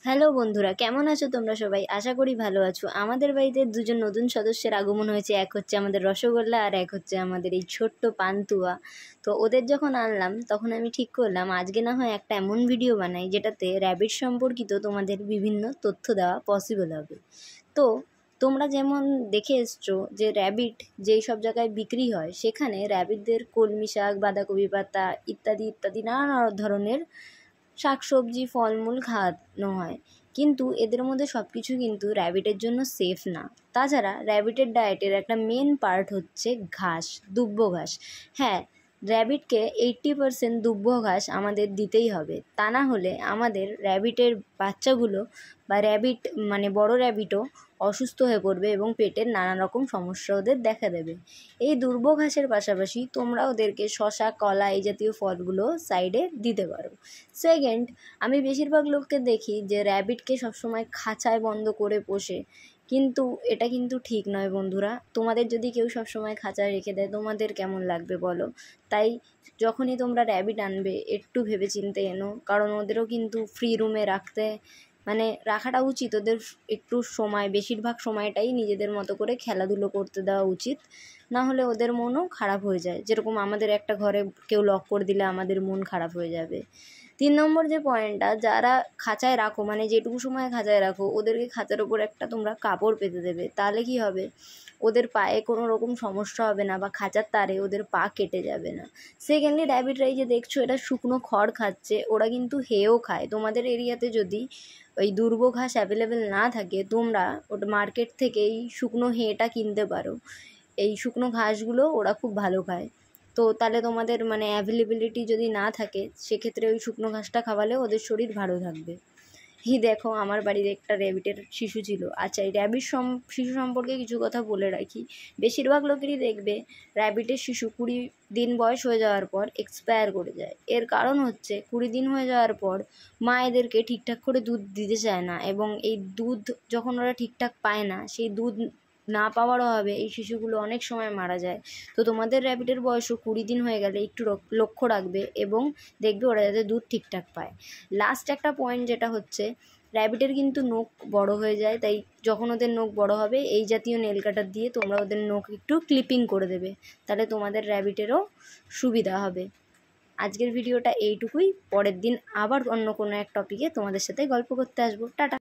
Hello বন্ধুরা, কেমন আছো তোমরা সবাই? আশা করি ভালো আছো। আমাদের বাড়িতে দুজন নতুন সদস্যের আগমন হয়েছে। এক হচ্ছে আমাদের রসগোল্লা আর এক হচ্ছে আমাদের এই ছোট্ট পান্তুয়া। তো ওদের যখন আনলাম তখন আমি ঠিক করলাম আজকে না হয় একটা এমন ভিডিও বানাই যেটাতে র্যাবিট সম্পর্কিত তোমাদের বিভিন্ন তথ্য দেওয়া পসিবল হবে। তো তোমরা যেমন দেখে এসছো যে র্যাবিট যেই সব জায়গায় বিক্রি হয় সেখানে র্যাবিটদের কলমি শাক, বাঁধাকপি পাতা ইত্যাদি ইত্যাদি নানা ধরনের শাকসবজি ফলমূল খাওয়ানো হয়, কিন্তু এদের মধ্যে সব কিছু কিন্তু র্যাবিটের জন্য সেফ না। তাছাড়া র্যাবিটের ডায়েটের একটা মেন পার্ট হচ্ছে ঘাস, দুব্বো ঘাস। হ্যাঁ, র্যাবিটকে 80% দুব্বো ঘাস আমাদের দিতেই হবে, তা না হলে আমাদের র্যাবিটের বাচ্চাগুলো বা র্যাবিট মানে বড় র্যাবিটও অসুস্থ হয়ে পড়বে এবং পেটের নানা রকম সমস্যা ওদের দেখা দেবে। এই দুর্বো ঘাসের পাশাপাশি তোমরা ওদেরকে শশা, কলা এই জাতীয় ফলগুলো সাইডে দিতে পারো। সেকেন্ড, আমি বেশিরভাগ লোককে দেখি যে র্যাবিটকে সবসময় খাঁচায় বন্ধ করে পোষে, কিন্তু এটা কিন্তু ঠিক নয় বন্ধুরা। তোমাদের যদি কেউ সবসময় খাঁচায় রেখে দেয় তোমাদের কেমন লাগবে বলো? তাই যখনই তোমরা র্যাবিট আনবে একটু ভেবেচিন্তে এনো, কারণ ওদেরও কিন্তু ফ্রি রুমে রাখাটা উচিত। ওদের একটু সময়, বেশিরভাগ সময়টাই নিজেদের মতো করে খেলাধুলো করতে দেওয়া উচিত, না হলে ওদের মনও খারাপ হয়ে যায়। যেরকম আমাদের একটা ঘরে কেউ লক করে দিলে আমাদের মন খারাপ হয়ে যাবে। 3 নম্বর যে পয়েন্টটা, যারা খাঁচায় রাখো মানে যেটুকু সময় খাঁচায় রাখো ওদেরকে খাঁচার ওপর একটা তোমরা কাপড় পেতে দেবে। তাহলে কি হবে, ওদের পায়ে কোনো রকম সমস্যা হবে না বা খাঁচার তারে ওদের পা কেটে যাবে না। সেকেন্ডলি, র্যাবিটরা এই যে দেখছো এটা শুকনো খড় খাচ্ছে, ওরা কিন্তু হেও খায়। তোমাদের এরিয়াতে যদি ওই দুর্বো ঘাস অ্যাভেলেবেল না থাকে তোমরা ওটা মার্কেট থেকে এই শুকনো হেটা কিনতে পারো। এই শুকনো ঘাসগুলো ওরা খুব ভালো খায়। তো তাহলে তোমাদের অ্যাভেলেবিলিটি যদি না থাকে সেক্ষেত্রে ওই শুকনো ঘাসটা খাওয়ালে ওদের শরীর ভালো থাকবে। দেখো, আমার বাড়ির একটা র্যাবিটের শিশু ছিল। আচ্ছা, এই শিশু সম্পর্কে কিছু কথা বলে রাখি। বেশিরভাগ লোকেরই দেখবে র্যাবিটের শিশু 20 দিন বয়স হয়ে যাওয়ার পর এক্সপায়ার করে যায়। এর কারণ হচ্ছে 20 দিন হয়ে যাওয়ার পর মা এদেরকে ঠিকঠাক করে দুধ দিতে চায় না, এবং এই দুধ যখন ওরা ঠিকঠাক পায় না, সেই দুধ না পাওয়ার অভাবে এই শিশুগুলো অনেক সময় মারা যায়। তো তোমাদের র্যাবিটের বয়সও 20 দিন হয়ে গেলে একটু লক্ষ্য রাখবে এবং দেখবে ওরা যাতে দুধ ঠিকঠাক পায়। লাস্ট একটা পয়েন্ট যেটা হচ্ছে, র্যাবিটের কিন্তু নখ বড় হয়ে যায়, তাই যখন ওদের নখ বড় হবে এই জাতীয় নেল কাটার দিয়ে তোমরা ওদের নখ একটু ক্লিপিং করে দেবে, তাহলে তোমাদের র্যাবিটেরও সুবিধা হবে। আজকের ভিডিওটা এইটুকুই। পরের দিন আবার অন্য কোনো এক টপিকে তোমাদের সাথে গল্প করতে আসবো। টাটা।